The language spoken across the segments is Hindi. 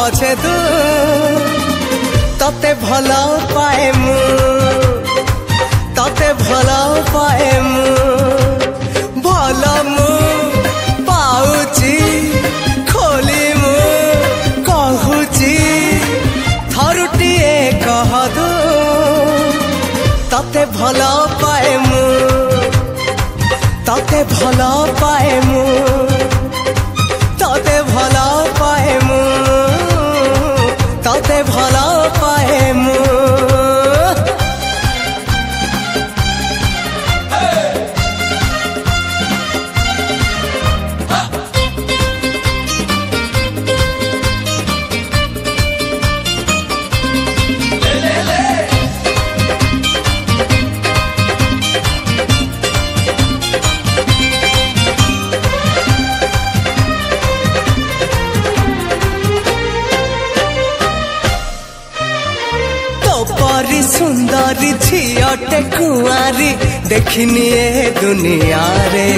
पछे तू तते भला पाए मु तते भला पाए मु भला मु पाउची खोली मु कहूची थरुटिए कह दू तते भला पाए मु तते भला पाए मु तते भला पाए मु तते भला पाए मु परी सुंदरी झीटे कुआरी देखनी ए दुनिया रे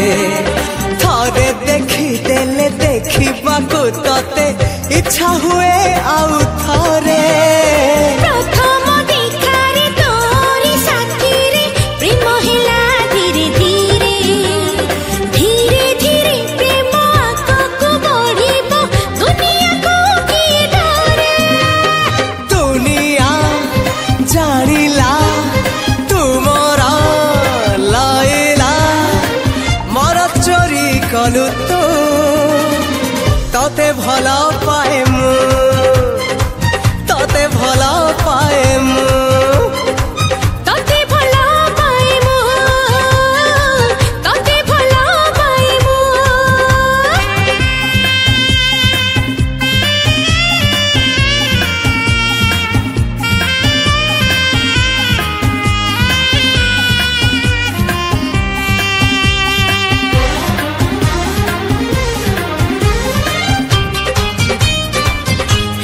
थरे देखी देले देखिबाकू तते इच्छा हुए आउ थरे प्रथम देखारे तोरी साथी रे प्रेम हिला धीरे धीरे धीरे धीरे प्रेम आगकू बढ़िबो दुनिया को किए डरे दुनिया जानिला तुमरा लाइला मोर चोरी कलु तो तते भला पाए मु तते भला पाए मु तते भला पाए मु तते भला पाए मु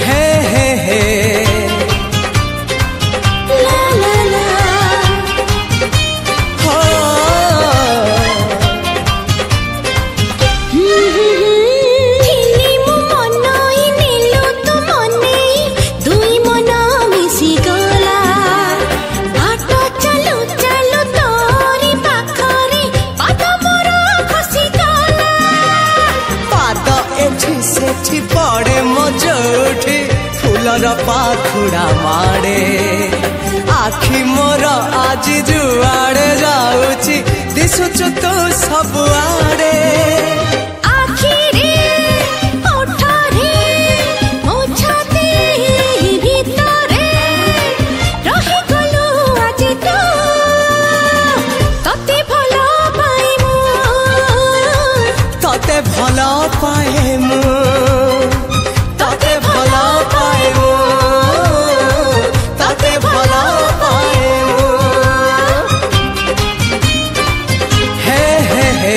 हे हे हे ला ला ला हो थिली मु मनई नेलु तु मने दुई मन मिसी गला बाट चलु चलु तोरी पाखरे पाद मोर खसी गला पाद एठी सेठी पड़े मो जोठी फूलर पाखुड़ा माड़े आखि मोर आज जुआड़े जाऊची दिशुचु तू सबुआड़े आखिरे ओठरे मो छाती भितरे रहि गलु आज तो तते भला पाए मु तते भला पाए मु तते भला पाए मु तते भला पाए मु हे हे हे